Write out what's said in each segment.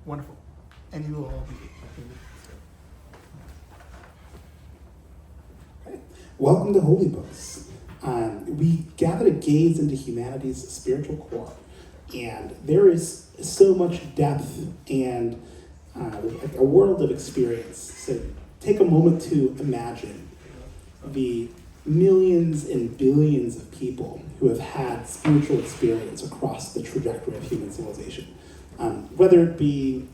Wonderful. And you will all be. Welcome to Holy Books. We gather to gaze into humanity's spiritual core, and there is so much depth and a world of experience. So take a moment to imagine the millions and billions of people who have had spiritual experience across the trajectory of human civilization. Whether it be,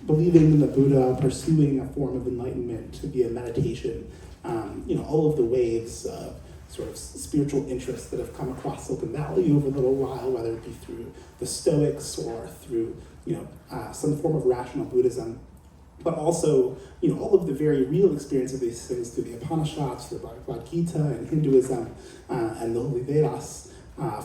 believing in the Buddha, pursuing a form of enlightenment via meditation, all of the waves of sort of spiritual interests that have come across Silicon Valley over a little while, whether it be through the Stoics or through, some form of rational Buddhism, but also, all of the very real experience of these things through the Upanishads, the Bhagavad Gita and Hinduism, and the Holy Vedas,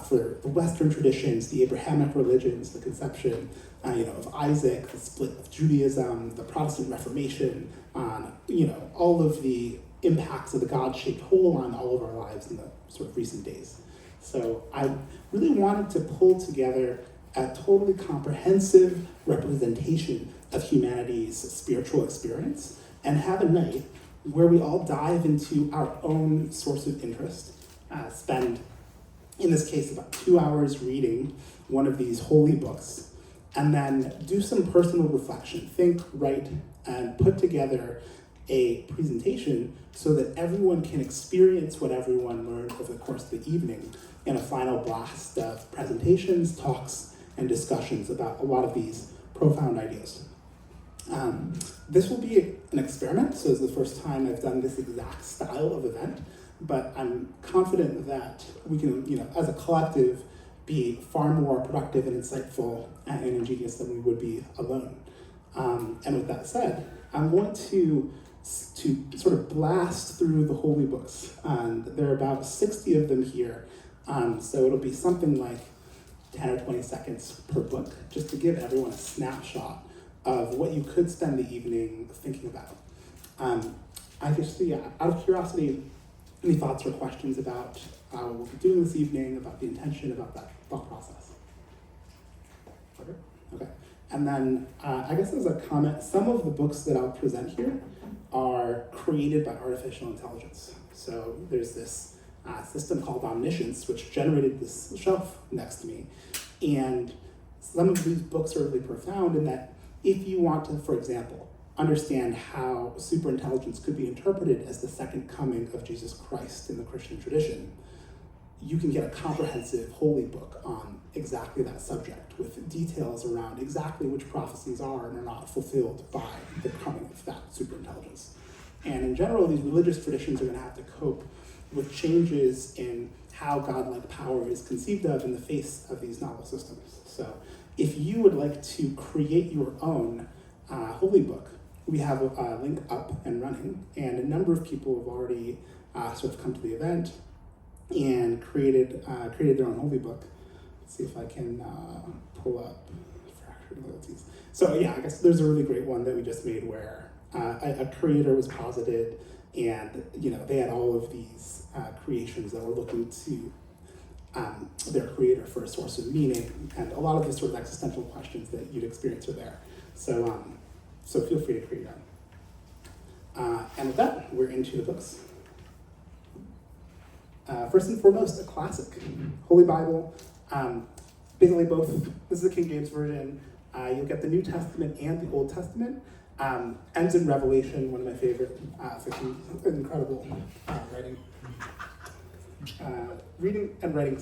for the Western traditions, the Abrahamic religions, the conception, of Isaac, the split of Judaism, the Protestant Reformation, all of the impacts of the God-shaped whole on all of our lives in the sort of recent days. So I really wanted to pull together a totally comprehensive representation of humanity's spiritual experience and have a night where we all dive into our own source of interest, spend, in this case, about 2 hours reading one of these holy books, and then do some personal reflection, think, write, and put together a presentation so that everyone can experience what everyone learned over the course of the evening in a final blast of presentations, talks, and discussions about a lot of these profound ideas. This will be an experiment, so it's the first time I've done this exact style of event, but I'm confident that we can, as a collective, be far more productive and insightful and ingenious than we would be alone. And with that said, I'm going to sort of blast through the holy books. There are about 60 of them here, so it'll be something like 10 or 20 seconds per book, just to give everyone a snapshot of what you could spend the evening thinking about. I just, out of curiosity, any thoughts or questions about what we'll be doing this evening, about the intention, about that thought process? Okay. And then, I guess as a comment, some of the books that I'll present here are created by artificial intelligence. So there's this system called Omniscience, which generated this shelf next to me. And some of these books are really profound in that if you want to, for example, understand how superintelligence could be interpreted as the second coming of Jesus Christ in the Christian tradition, you can get a comprehensive holy book on exactly that subject with details around exactly which prophecies are and are not fulfilled by the coming of that superintelligence. And in general, these religious traditions are going to have to cope with changes in how godlike power is conceived of in the face of these novel systems. So if you would like to create your own holy book, we have a link up and running, and a number of people have already sort of come to the event and created their own holy book. Let's see if I can pull up fractured loyalties. So yeah, I guess there's a really great one that we just made where a creator was posited, and they had all of these creations that were looking to their creator for a source of meaning, and a lot of the sort of existential questions that you'd experience are there. So feel free to create your own. And with that, we're into the books. First and foremost, a classic, Holy Bible. Basically both, this is the King James Version. You'll get the New Testament and the Old Testament. Ends in Revelation, one of my favorite fiction, incredible writing. Reading and writing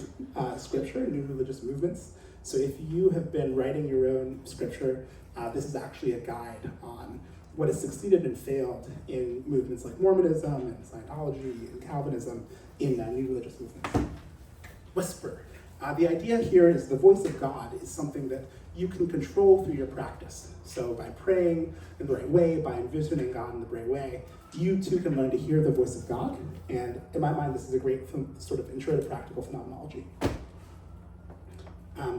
scripture, new religious movements. So if you have been writing your own scripture, this is actually a guide on what has succeeded and failed in movements like Mormonism and Scientology and Calvinism in new religious movements. Whisper. The idea here is the voice of God is something that you can control through your practice. So by praying in the right way, by envisioning God in the right way, you too can learn to hear the voice of God. And in my mind, this is a great sort of intro to practical phenomenology.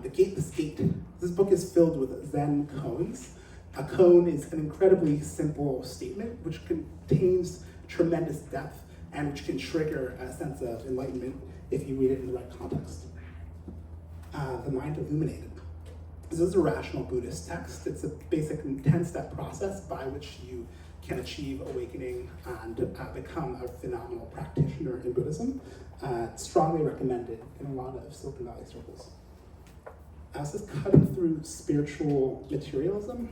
The Gate, the Skate. This book is filled with Zen koans. A koan is an incredibly simple statement which contains tremendous depth and which can trigger a sense of enlightenment if you read it in the right context. The Mind Illuminated. This is a rational Buddhist text. It's a basic 10-step process by which you can achieve awakening and become a phenomenal practitioner in Buddhism. Strongly recommended in a lot of Silicon Valley circles. This is Cutting Through Spiritual Materialism.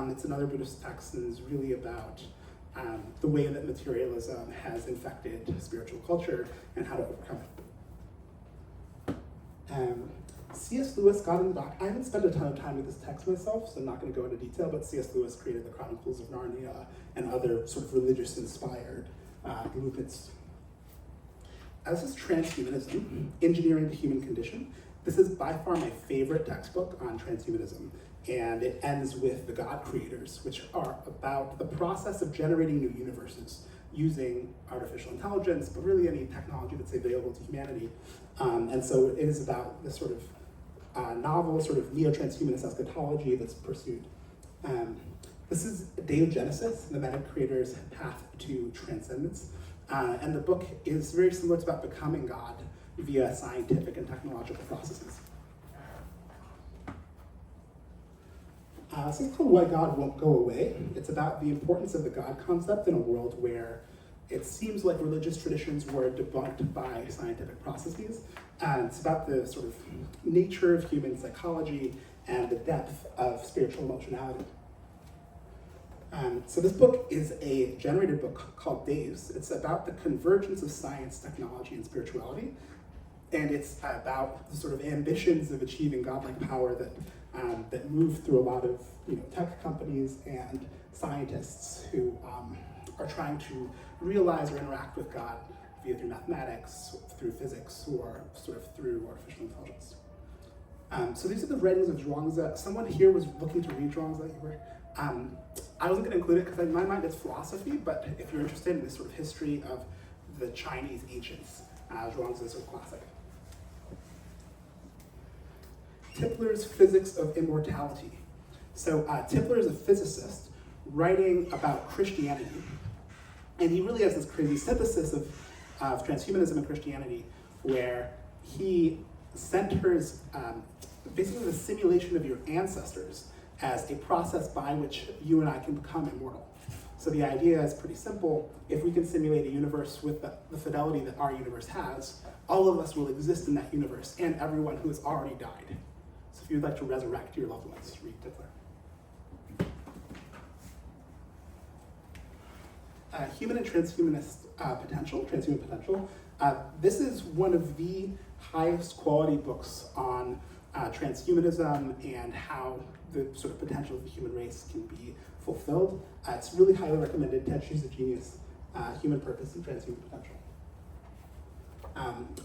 It's another Buddhist text and is really about the way that materialism has infected spiritual culture and how to overcome it. C.S. Lewis got in the dock. I haven't spent a ton of time with this text myself, so I'm not going to go into detail, but C.S. Lewis created the Chronicles of Narnia and other sort of religious-inspired movements. This is Transhumanism, Engineering the Human Condition. This is by far my favorite textbook on transhumanism, and it ends with the God Creators, which are about the process of generating new universes using artificial intelligence, but really any technology that's available to humanity. And so it is about this sort of novel sort of neo-transhumanist eschatology that's pursued. This is Deogenesis, the Meta Creator's Path to Transcendence. And the book is very similar. It's about becoming God via scientific and technological processes. This is called Why God Won't Go Away. It's about the importance of the God concept in a world where it seems like religious traditions were debunked by scientific processes. And it's about the sort of nature of human psychology and the depth of spiritual emotionality. So this book is a generated book called Days. It's about the convergence of science, technology, and spirituality. And it's about the sort of ambitions of achieving godlike power that move through a lot of tech companies and scientists who are trying to realize or interact with God via through mathematics, through physics, or sort of through artificial intelligence. So these are the writings of Zhuangzi. Someone here was looking to read Zhuangzi. I wasn't going to include it because in my mind it's philosophy, but if you're interested in this sort of history of the Chinese ancients, Zhuangzi is a classic. Tipler's Physics of Immortality. So Tipler is a physicist writing about Christianity, and he really has this crazy synthesis of transhumanism and Christianity, where he centers basically the simulation of your ancestors as a process by which you and I can become immortal. So the idea is pretty simple. If we can simulate a universe with the fidelity that our universe has, all of us will exist in that universe, and everyone who has already died. So if you'd like to resurrect your loved ones, read Tipler. Human and transhumanist transhuman potential. This is one of the highest quality books on transhumanism and how the sort of potential of the human race can be fulfilled. It's really highly recommended. Ted Hsu's a genius. Human Purpose and Transhuman Potential.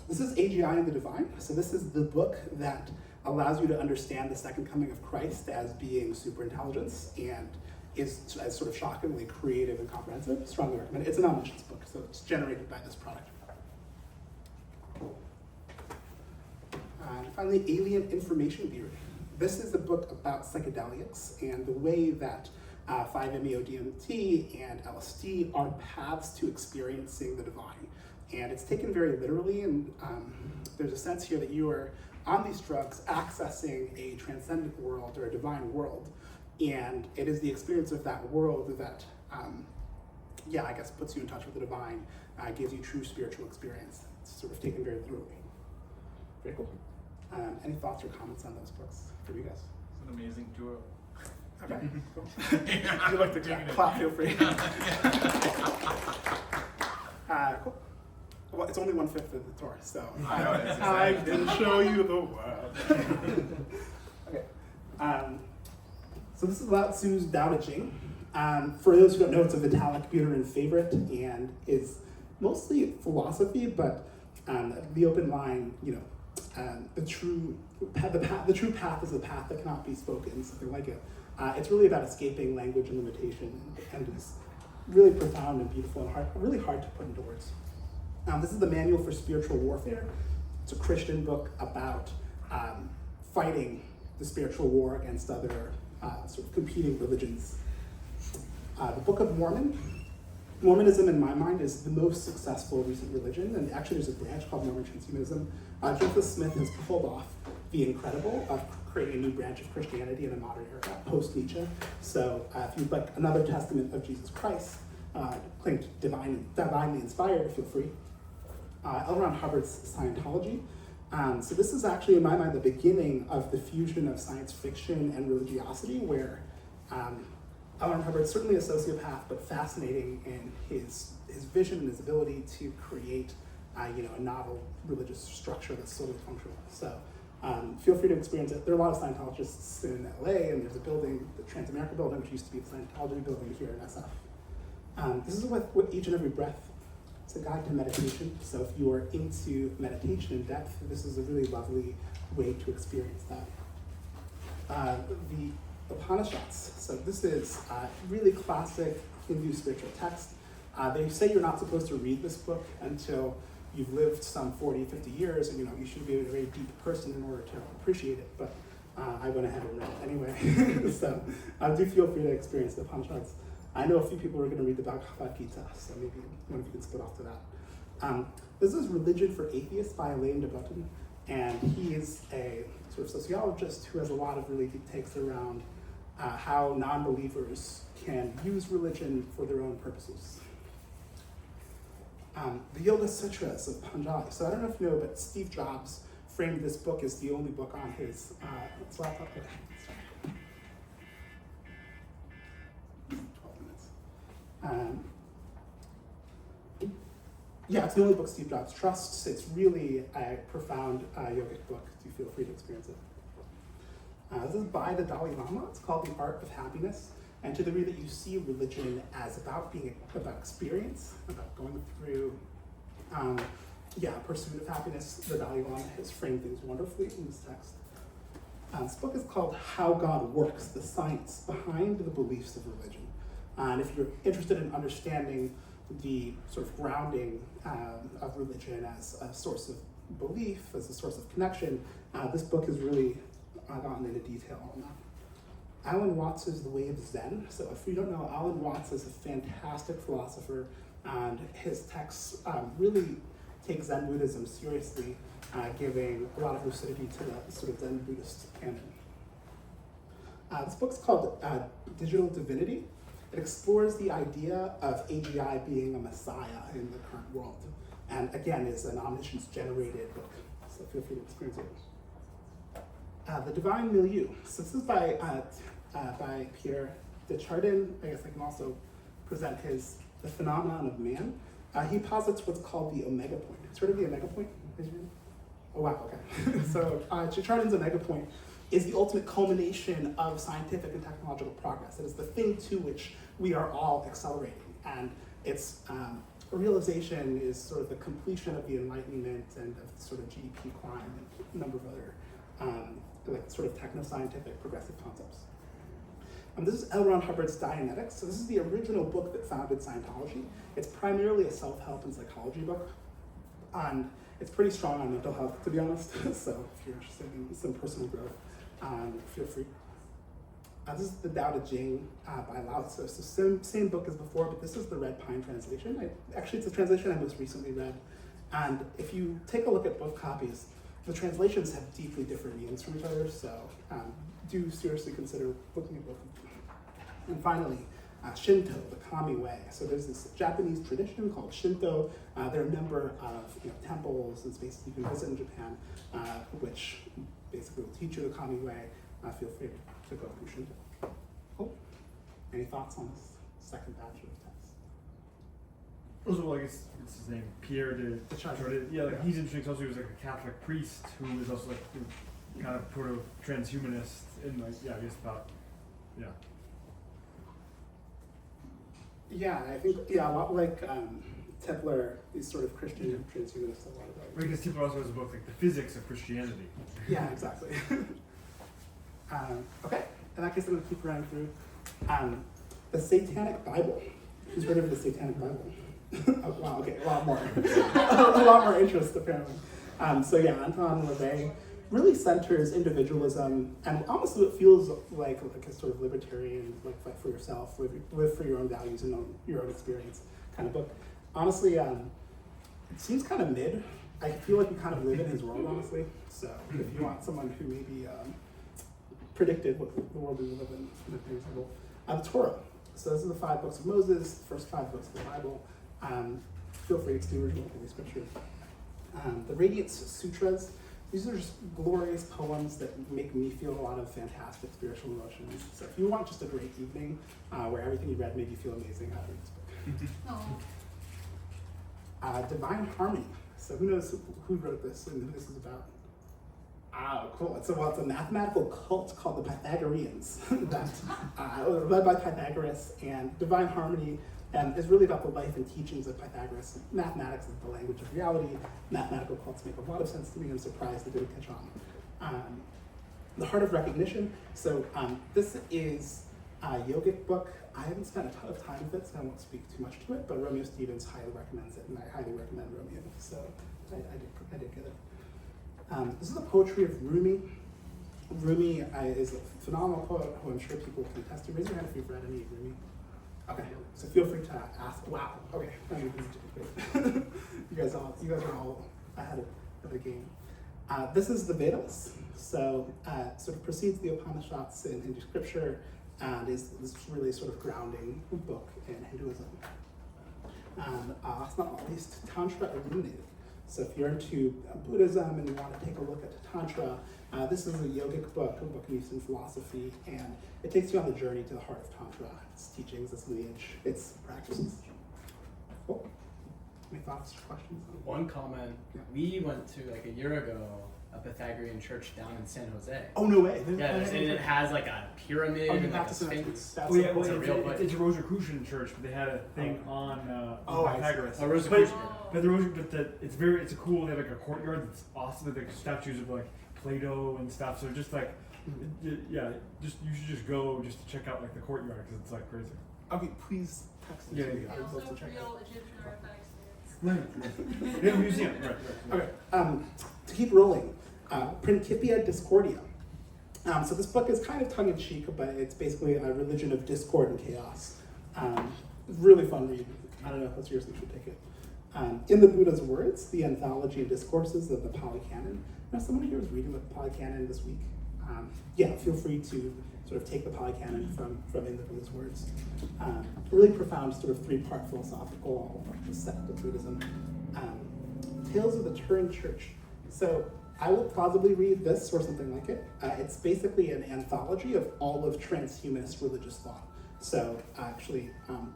This is AGI and the Divine. So this is the book that allows you to understand the second coming of Christ as being superintelligence and is as sort of shockingly creative and comprehensive. Strongly recommend it. It's an omniscience book, so it's generated by this product. And finally, Alien Information Theory. This is a book about psychedelics and the way that 5-MeO-DMT and LSD are paths to experiencing the divine. And it's taken very literally, and there's a sense here that you are on these drugs accessing a transcendent world or a divine world. And it is the experience of that world that, I guess, puts you in touch with the divine, gives you true spiritual experience. It's sort of taken very literally. Very cool. Any thoughts or comments on those books for you guys? It's an amazing duo. Okay, cool. If you'd like to clap, feel free. Cool. Well, it's only 1/5 of the tour, so I can show you the world. Okay. So this is Lao Tzu's Tao Te Ching. For those who don't know, it's a Vitalik Buterin favorite and is mostly philosophy, but the open line, the true path is the path that cannot be spoken, something like it. It's really about escaping language and limitation, and it's really profound and beautiful and really hard to put into words. This is the Manual for Spiritual Warfare. It's a Christian book about fighting the spiritual war against other sort of competing religions. The Book of Mormon. Mormonism, in my mind, is the most successful recent religion, and actually there's a branch called Mormon transhumanism. Joseph Smith has pulled off the incredible of creating a new branch of Christianity in a modern era, post-Nietzsche. So if you'd like another testament of Jesus Christ, claimed divinely inspired, feel free. L. Ron Hubbard's Scientology. So this is actually, in my mind, the beginning of the fusion of science fiction and religiosity, where L. Ron Hubbard's certainly a sociopath, but fascinating in his vision and his ability to create a novel religious structure that's solely functional. So feel free to experience it. There are a lot of Scientologists in LA, and there's a building, the Transamerica building, which used to be the Scientology building here in SF. This is with Each and Every Breath. It's a guide to meditation. So if you are into meditation in depth, this is a really lovely way to experience that. The Upanishads. So this is really classic Hindu spiritual text. They say you're not supposed to read this book until you've lived some 40, 50 years, and you should be a very deep person in order to appreciate it, but I went ahead and read it anyway. So do feel free to experience the Upanishads. I know a few people are going to read the Bhagavad Gita, so maybe one of you can split off to that. This is Religion for Atheists by Alain de Botton, and he is a sort of sociologist who has a lot of really deep takes around how non-believers can use religion for their own purposes. The Yoga Sutras of Panjali. So I don't know if you know, but Steve Jobs framed this book as the only book on his laptop. 12 minutes. It's the only book Steve Jobs trusts. It's really a profound yogic book. Do feel free to experience it. This is by the Dalai Lama. It's called The Art of Happiness. And to the degree that you see religion as about being about experience, about going through pursuit of happiness, the Dalai Lama has framed things wonderfully in this text. This book is called How God Works, the Science Behind the Beliefs of Religion. And if you're interested in understanding the sort of grounding of religion as a source of belief, as a source of connection, this book has really gotten into detail on that. Alan Watts' The Way of Zen. So if you don't know, Alan Watts is a fantastic philosopher, and his texts really take Zen Buddhism seriously, giving a lot of lucidity to the sort of Zen Buddhist canon. This book's called Digital Divinity. It explores the idea of AGI being a messiah in the current world, and again, is an omniscience-generated book, so feel free to experience it. The Divine Milieu. So this is by Pierre Desjardins. I guess I can also present The Phenomenon of Man. He posits what's called the omega point. Have you heard of the omega point? Oh wow, okay. So Desjardins' omega point is the ultimate culmination of scientific and technological progress. It is the thing to which we are all accelerating. And its realization is sort of the completion of the Enlightenment and of sort of GDP climb and a number of other sort of techno-scientific progressive concepts. This is L. Ron Hubbard's Dianetics. So this is the original book that founded Scientology. It's primarily a self-help and psychology book. And it's pretty strong on mental health, to be honest. So if you're interested in some personal growth, feel free. This is the Tao Te Ching by Lao Tzu. So same book as before, but this is the Red Pine translation. Actually, it's a translation I most recently read. And if you take a look at both copies, the translations have deeply different meanings from each other, so do seriously consider looking at both of them. And finally, Shinto, the Kami way. So there's this Japanese tradition called Shinto. There are a number of temples and spaces you can visit in Japan, which basically will teach you the Kami way. Feel free to go through Shinto. Cool. Any thoughts on this second batch of texts? Also, I guess it's his name, Pierre de Desjardins. Yeah, he's interesting. Also, he was like a Catholic priest who was also like kind of proto-transhumanist in I guess about, Yeah, I think, a lot like Templar, these sort of Christian transhumanists, a lot of that. Because Templar also has a book like The Physics of Christianity. Yeah, exactly. Okay, in that case, I'm going to keep running through. The Satanic Bible. Who's heard of the Satanic Bible? Oh, wow, okay, a lot more. A lot more interest, apparently. Anton LaVey really centers individualism and almost what feels like a sort of libertarian, like fight for yourself, live for your own values and your own experience kind of book. Honestly, it seems kind of mid. I feel like we kind of live in his world, honestly. So if you want someone who maybe predicted what the world we live in. For example, the Torah. So this is the 5 books of Moses, the first 5 books of the Bible. Feel free to extinguish the scripture. The Radiance Sutras. These are just glorious poems that make me feel a lot of fantastic spiritual emotions. So if you want just a great evening where everything you read made you feel amazing, I'd read this book. Divine Harmony. So who knows who wrote this and who this is about? Cool. It's a mathematical cult called the Pythagoreans that led by Pythagoras, and Divine Harmony is really about the life and teachings of Pythagoras. Mathematics is the language of reality. Mathematical cults make a lot of sense to me. I'm surprised they didn't catch on. The Heart of Recognition. So this is a yogic book. I haven't spent a ton of time with it, so I won't speak too much to it, but Romeo Stevens highly recommends it, and I highly recommend Romeo, so I did get it. This is the poetry of Rumi. Rumi is a phenomenal poet who I'm sure people can attest to. Raise your hand if you've read any of Rumi. Okay, so feel free to ask. Wow, okay. You guys are all ahead of the game. This is the Vedas. So sort of precedes the Upanishads in Hindu scripture and is this really sort of grounding book in Hinduism. And last but not least, Tantra Illuminated. So if you're into Buddhism and you want to take a look at Tantra, this is a yogic book, a book of Eastern philosophy, and it takes you on the journey to the heart of Tantra, its teachings, its lineage, its practices. Cool. Any thoughts, questions? One comment, we went to like a year ago, a Pythagorean church down in San Jose. Oh, no way. And it has like a pyramid and like a sphinx. Oh yeah, well, it's a Rosicrucian church, but they had a thing on Pythagoras. Oh, Rosicrucian. But it's a cool. They have like a courtyard that's awesome. They have like statues of like Plato and stuff. So just like, yeah, you should just go just to check out like the courtyard because it's like crazy. Okay, please text it to me. I would love to check it out. Real Egyptian artifacts. Yeah, museum. Right. Okay. To keep rolling, Principia Discordia. So this book is kind of tongue-in-cheek, but it's basically a religion of discord and chaos. Really fun read. I don't know how seriously you should take it. In the Buddha's words, the anthology and discourses of the Pali Canon. Now, someone here is reading the Pali Canon this week. Yeah, feel free to sort of take the Pali Canon from in the Buddha's words. Really profound sort of 3-part philosophical sect of Buddhism. Tales of the Turin Church. So I will plausibly read this or something like it. It's basically an anthology of all of transhumanist religious thought. So actually,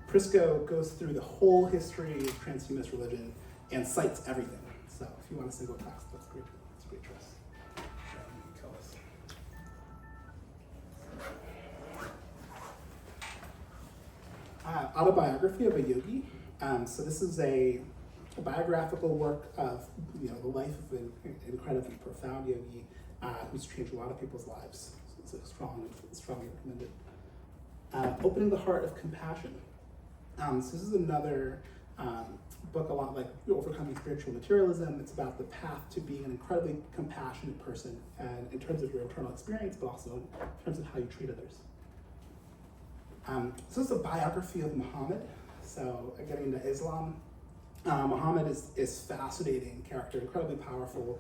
Prisco goes through the whole history of transhumanist religion and cites everything. So if you want a single text, that's great. That's great choice. Autobiography of a Yogi. So this is a biographical work of the life of an incredibly profound yogi who's changed a lot of people's lives. So it's strongly recommended. Opening the Heart of Compassion. So this is another book a lot like Overcoming Spiritual Materialism. It's about the path to being an incredibly compassionate person and in terms of your internal experience, but also in terms of how you treat others. So this is a biography of Muhammad. So getting into Islam. Muhammad is fascinating character, incredibly powerful,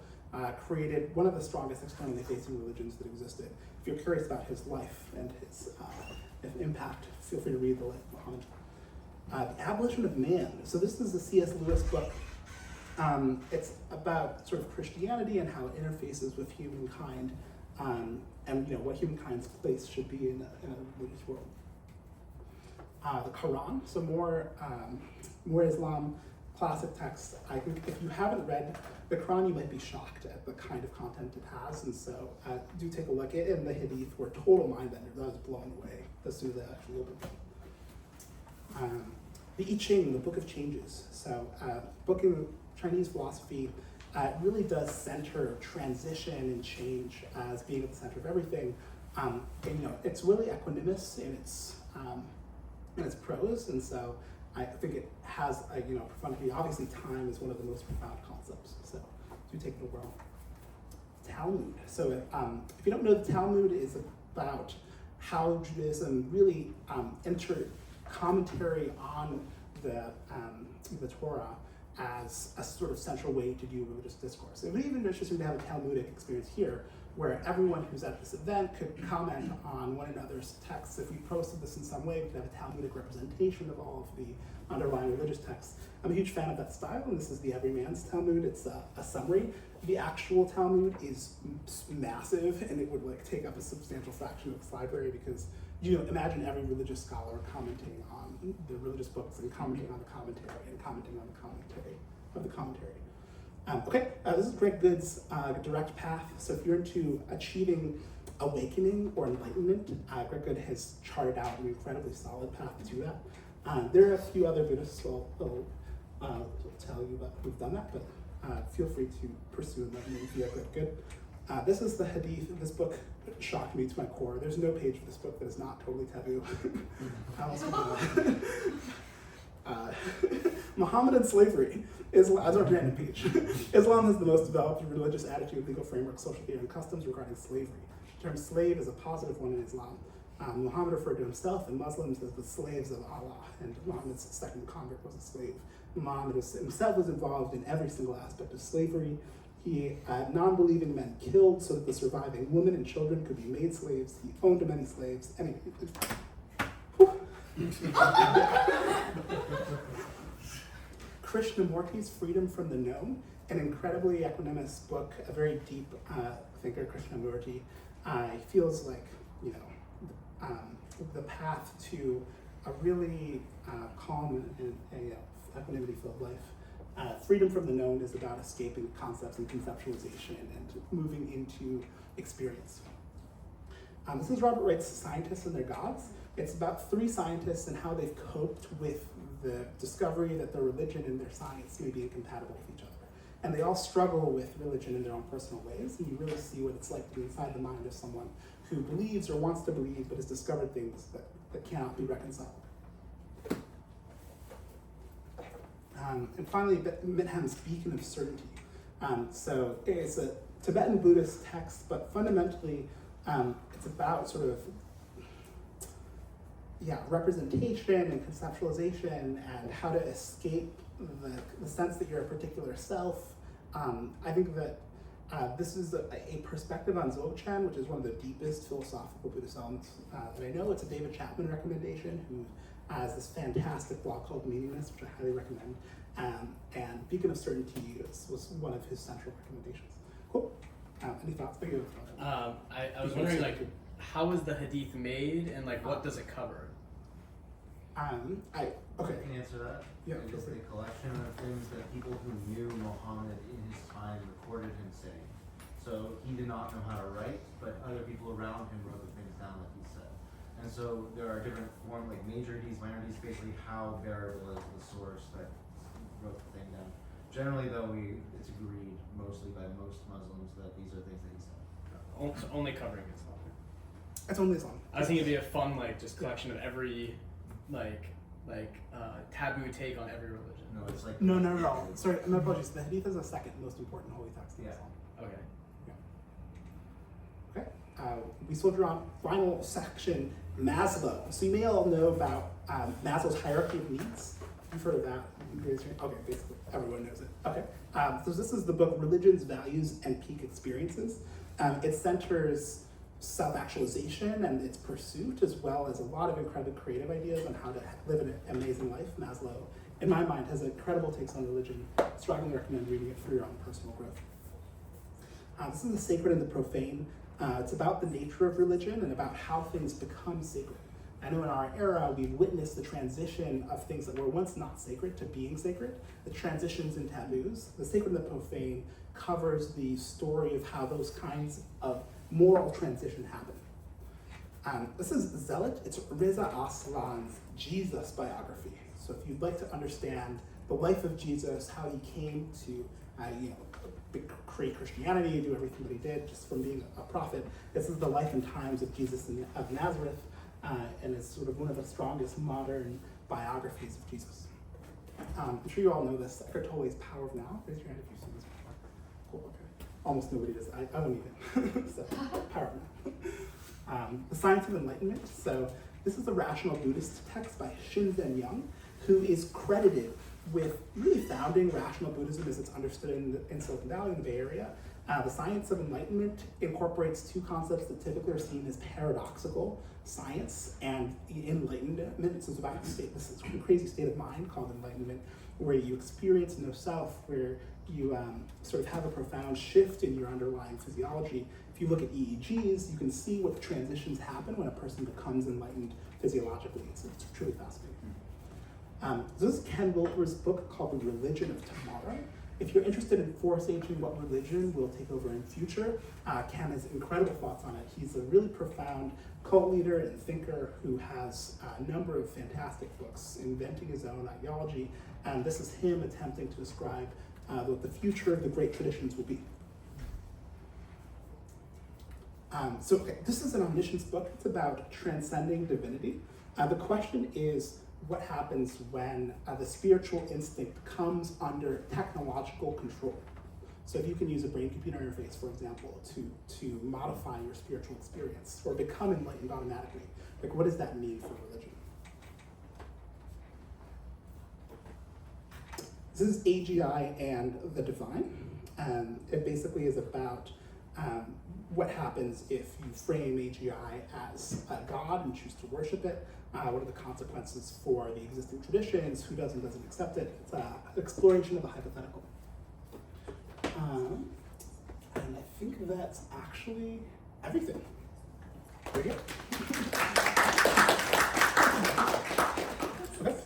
created one of the strongest externally facing religions that existed. If you're curious about his life and his impact, feel free to read the life of Muhammad. The Abolition of Man. So this is a C.S. Lewis book. It's about sort of Christianity and how it interfaces with humankind, and what humankind's place should be in a religious world. The Quran. So more Islam. Classic text. I think if you haven't read the Quran, you might be shocked at the kind of content it has, and so do take a look at it. And the Hadith were total mind benders. I was blown away as soon as I actually opened it. The I Ching, the Book of Changes. So, book in Chinese philosophy really does center transition and change as being at the center of everything. And it's really equanimous in its prose, and so I think it has a profundity. Obviously, time is one of the most profound concepts, so do take it a whirl. Talmud. So if you don't know, the Talmud is about how Judaism really entered commentary on the Torah as a sort of central way to do religious discourse. It would even be interesting to have a Talmudic experience here, where everyone who's at this event could comment on one another's texts. If we posted this in some way, we could have a Talmudic representation of all of the underlying religious texts. I'm a huge fan of that style, and this is the Everyman's Talmud. It's a summary. The actual Talmud is massive, and it would like take up a substantial fraction of its library because imagine every religious scholar commenting on the religious books and commenting on the commentary and commenting on the commentary of the commentary. This is Greg Good's direct path. So if you're into achieving awakening or enlightenment, Greg Good has charted out an incredibly solid path to that. There are a few other Buddhists who will tell you about who've done that, but feel free to pursue enlightenment via Greg Good. This is the Hadith. This book shocked me to my core. There's no page of this book that is not totally taboo. Muhammad and slavery. Islam, as our random page. Islam has the most developed religious attitude, legal framework, social theory, and customs regarding slavery. The term slave is a positive one in Islam. Muhammad referred to himself and Muslims as the slaves of Allah, and Muhammad's second convert was a slave. Muhammad himself was involved in every single aspect of slavery. He had non-believing men killed so that the surviving women and children could be made slaves. He owned many slaves. Krishnamurti's Freedom from the Known, an incredibly equanimous book, a very deep thinker, Krishnamurti. Feels like, the path to a really calm and equanimity-filled life. Freedom from the Known is about escaping concepts and conceptualization and moving into experience. This is Robert Wright's Scientists and Their Gods. It's about 3 scientists and how they've coped with the discovery that their religion and their science may be incompatible with each other. And they all struggle with religion in their own personal ways, and you really see what it's like to be inside the mind of someone who believes or wants to believe but has discovered things that cannot be reconciled. And finally, Mitham's Beacon of Certainty. So it's a Tibetan Buddhist text, but fundamentally it's about sort of representation and conceptualization and how to escape the sense that you're a particular self. I think that this is a perspective on Dzogchen, which is one of the deepest philosophical Buddhist elements that I know. It's a David Chapman recommendation, who has this fantastic blog called Meaningless, which I highly recommend. And Beacon of Certainty was one of his central recommendations. Cool. Any thoughts? I was wondering, how was the Hadith made, and what does it cover? Okay. I can answer that. Yeah, It is a collection of things that people who knew Muhammad in his time recorded him saying. So he did not know how to write, but other people around him wrote the things down that he said. And so there are different forms, like major hadiths, minor hadiths, basically how variable is the source that wrote the thing down. Generally, though, it's agreed mostly by most Muslims that these are things that he said. Only covering Islam. It's only Islam. I was thinking it'd be a fun just collection of every taboo take on every religion. No, it's like No, not at all. Sorry, my apologies. The Hadith is the second most important holy text in Islam. Okay. Okay. We soldier on final section, Maslow. So you may all know about Maslow's hierarchy of needs. You've heard of that? Okay, basically everyone knows it. Okay. So this is the book Religions, Values, and Peak Experiences. It centers self-actualization and its pursuit, as well as a lot of incredibly creative ideas on how to live an amazing life. Maslow, in my mind, has incredible takes on religion. Strongly recommend reading it for your own personal growth. This is the sacred and the profane. It's about the nature of religion and about how things become sacred. I know in our era, we've witnessed the transition of things that were once not sacred to being sacred, the transitions and taboos. The sacred and the profane covers the story of how those kinds of moral transition happen. This is Zealot. It's Reza Aslan's Jesus biography. So if you'd like to understand the life of Jesus, how he came to create Christianity, do everything that he did just from being a prophet, this is the life and times of Jesus of Nazareth, and it's sort of one of the strongest modern biographies of Jesus. I'm sure you all know this, Eckhart Tolle's Power of Now. Raise your hand if you've seen this before. Cool, okay. Almost nobody does. I don't even. So, Power of Now. The Science of Enlightenment. So this is a rational Buddhist text by Shinzen Young, who is credited with really founding rational Buddhism as it's understood in Silicon Valley, in the Bay Area. The science of enlightenment incorporates two concepts that typically are seen as paradoxical: science and enlightenment. This is about this crazy state of mind called enlightenment, where you experience no self, where you sort of have a profound shift in your underlying physiology. If you look at EEGs, you can see what transitions happen when a person becomes enlightened physiologically. It's truly fascinating. So this is Ken Wilber's book called The Religion of Tomorrow. If you're interested in force-aging what religion will take over in future, Ken has incredible thoughts on it. He's a really profound cult leader and thinker who has a number of fantastic books, inventing his own ideology, and this is him attempting to describe what the future of the great traditions will be. This is an omniscience book. It's about transcending divinity. The question is, what happens when the spiritual instinct comes under technological control? So if you can use a brain-computer interface, for example, to modify your spiritual experience or become enlightened automatically, like what does that mean for religion? This is AGI and the Divine. It basically is about what happens if you frame AGI as a god and choose to worship it. What are the consequences for the existing traditions? Who does and doesn't accept it? It's an exploration of a hypothetical. And I think that's actually everything. There you go. Okay.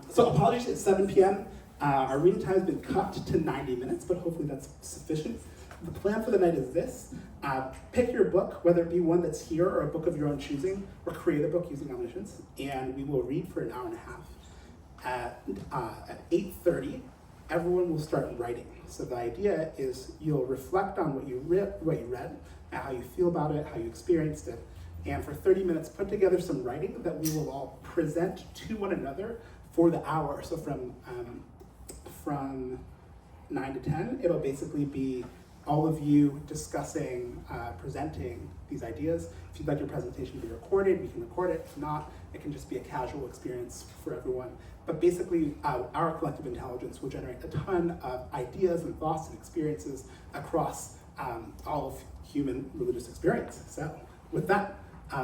So apologies, it's 7 p.m. Our reading time has been cut to 90 minutes, but hopefully that's sufficient. The plan for the night is this. Pick your book, whether it be one that's here or a book of your own choosing, or create a book using omniscience, and we will read for an hour and a half. At 8:30, everyone will start writing. So the idea is you'll reflect on what you read, how you feel about it, how you experienced it, and for 30 minutes put together some writing that we will all present to one another for the hour. So from 9 to 10, it'll basically be all of you discussing, presenting these ideas. If you'd like your presentation to be recorded, we can record it. If not, it can just be a casual experience for everyone. But basically, our collective intelligence will generate a ton of ideas and thoughts and experiences across all of human religious experience. So with that,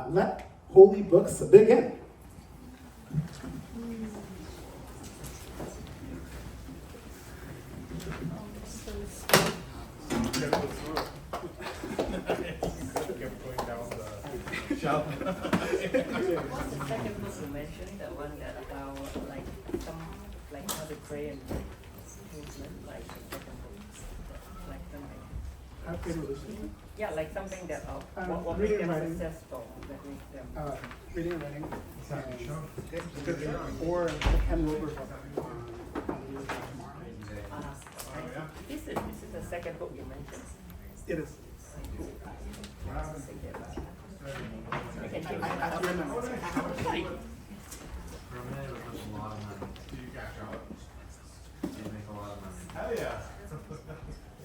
let holy books begin. What's the second book you mentioned? The one that about how to pray and movement, like the second book, like something. How can religion? Yeah, like something that what reading makes them and writing. successful, that makes them. Reading and writing. Or the Ken Wilber book on the Religion of Tomorrow. This is the second book you mentioned. It is. I can give I have your numbers. For a minute, it was a lot of money. Do you cash out? They make a lot of money. Hell yeah.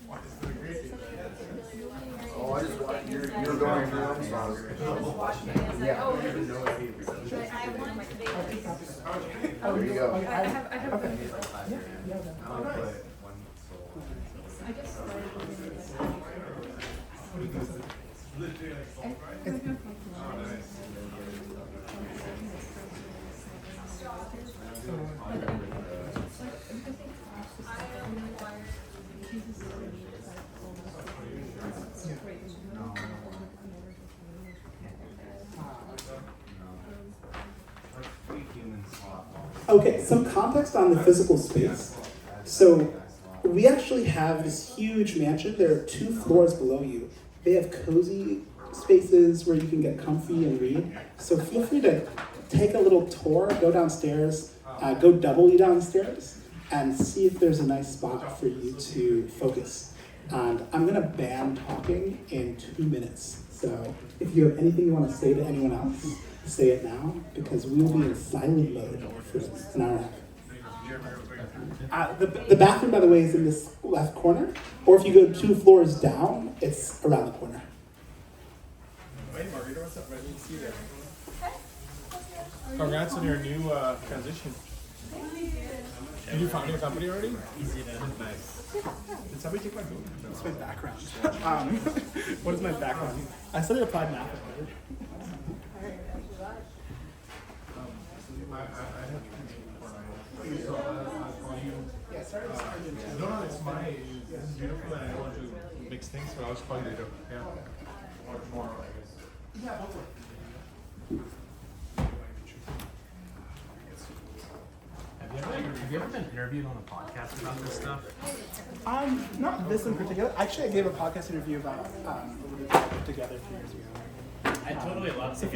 Why is it a great deal? Oh, I just want, you're going around, so I was. Yeah. Oh, I have one of today. There you go. I have I one. made it like last year. I only put one soul. I just Okay, some context on the physical space. So we actually have this huge mansion. There are 2 floors below you. They have cozy spaces where you can get comfy and read. So feel free to take a little tour, go downstairs, go doubly downstairs, and see if there's a nice spot for you to focus. And I'm gonna ban talking in 2 minutes. So if you have anything you want to say to anyone else, say it now, because we will be in silent mode for an hour and a half. The bathroom, by the way, is in this left corner, or if you go 2 floors down, it's around the corner. Hey, Margarita, what's up? I didn't see that. Congrats on your new transition. Did you found your company already? Easy to. Nice. Did somebody take my book? What's my background? What is my background? I studied applied math at Harvard. Yeah, sorry. No, it's my. This is beautiful, and I don't want to mix things, so I'll just call you later. Yeah. Or tomorrow, I guess. Yeah, Have you ever been interviewed on a podcast about this stuff? Not this in particular. Actually, I gave a podcast interview about what we did together 2 years ago. I'd totally love to hear